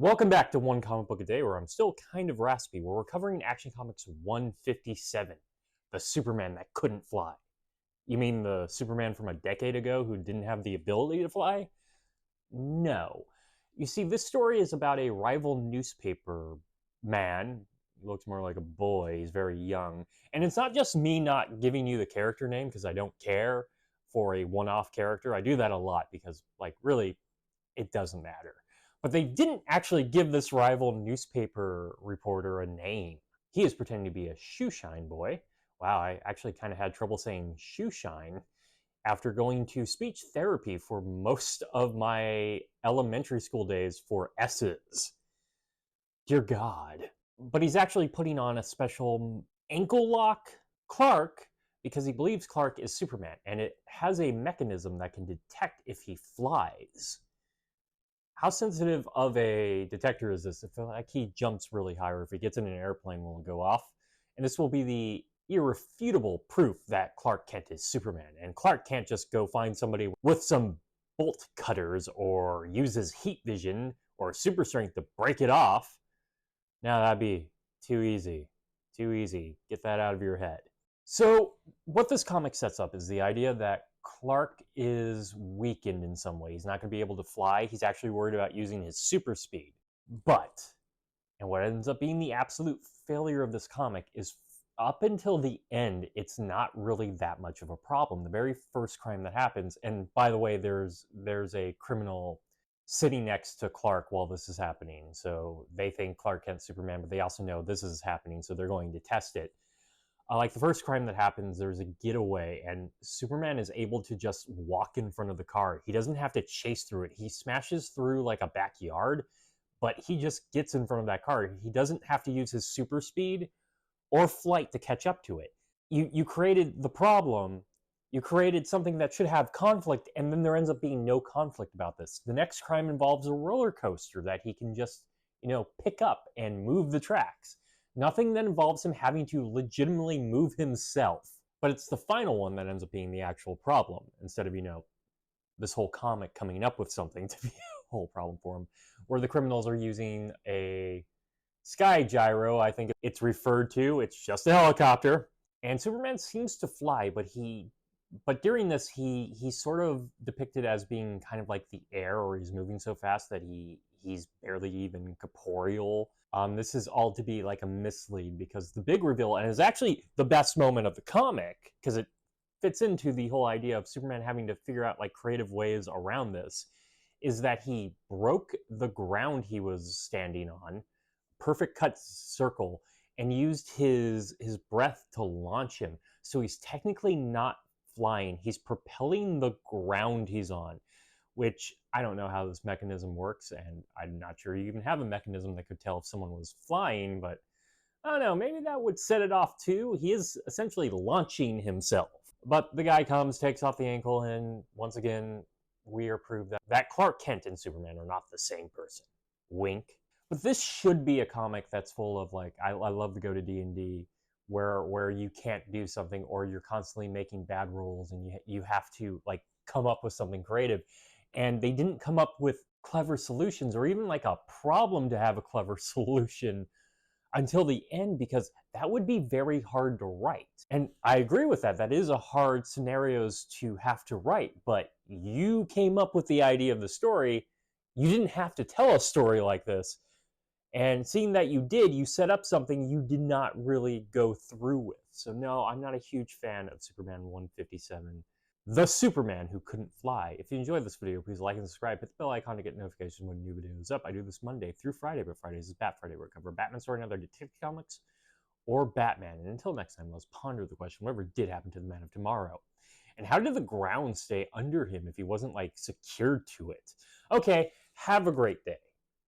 Welcome back to One Comic Book a Day, where I'm still kind of raspy, where we're covering Action Comics 157, the Superman that couldn't fly. You mean the Superman from a decade ago who didn't have the ability to fly? No. You see, this story is about a rival newspaper man. He looks more like a boy, he's very young. And it's not just me not giving you the character name because I don't care for a one-off character. I do that a lot because, really, it doesn't matter. But they didn't actually give this rival newspaper reporter a name. He is pretending to be a shoeshine boy. Wow, I actually kind of had trouble saying shoeshine after going to speech therapy for most of my elementary school days for S's. Dear God. But he's actually putting on a special ankle lock Clark because he believes Clark is Superman, and it has a mechanism that can detect if he flies. How sensitive of a detector is this? I feel like he jumps really high, or if he gets in an airplane, will go off. And this will be the irrefutable proof that Clark Kent is Superman. And Clark can't just go find somebody with some bolt cutters or use his heat vision or super strength to break it off. Now that'd be too easy. Too easy. Get that out of your head. So what this comic sets up is the idea that Clark is weakened in some way. He's not going to be able to fly. He's actually worried about using his super speed. But, and what ends up being the absolute failure of this comic is up until the end, it's not really that much of a problem. The very first crime that happens, and by the way, there's a criminal sitting next to Clark while this is happening. So they think Clark Kent's Superman, but they also know this is happening, so they're going to test it. Like the first crime that happens, there's a getaway, and Superman is able to just walk in front of the car. He doesn't have to chase through it. He smashes through like a backyard, but he just gets in front of that car. He doesn't have to use his super speed or flight to catch up to it. You created the problem. You created something that should have conflict, and then there ends up being no conflict about this. The next crime involves a roller coaster that he can just, pick up and move the tracks. Nothing that involves him having to legitimately move himself. But it's the final one that ends up being the actual problem, instead of, this whole comic coming up with something to be a whole problem for him, where the criminals are using a sky gyro, I think it's referred to. It's just a helicopter. And Superman seems to fly, but during this, he's sort of depicted as being kind of like the air, or he's moving so fast that he's barely even corporeal. This is all to be like a mislead, because the big reveal, and is actually the best moment of the comic, because it fits into the whole idea of Superman having to figure out like creative ways around this, is that he broke the ground he was standing on, perfect cut circle, and used his breath to launch him. So he's technically not flying, he's propelling the ground he's on, which I don't know how this mechanism works, and I'm not sure you even have a mechanism that could tell if someone was flying, but I don't know, maybe that would set it off too. He is essentially launching himself. But the guy comes, takes off the ankle, and once again, we are proved that Clark Kent and Superman are not the same person. Wink. But this should be a comic that's full of, like, I love to go to D&D, where you can't do something, or you're constantly making bad rolls, and you have to, like, come up with something creative. And they didn't come up with clever solutions, or even like a problem to have a clever solution until the end, because that would be very hard to write. And I agree with that. That is a hard scenarios to have to write, but you came up with the idea of the story. You didn't have to tell a story like this. And seeing that you did, you set up something you did not really go through with. So no, I'm not a huge fan of Superman 157. The Superman Who Couldn't Fly. If you enjoyed this video, please like and subscribe. Hit the bell icon to get notifications when a new video is up. I do this Monday through Friday, but Fridays is Bat Friday, where I cover Batman story and other detective comics, or Batman. And until next time, let's ponder the question, whatever did happen to the Man of Tomorrow? And how did the ground stay under him if he wasn't, like, secured to it? Okay, have a great day.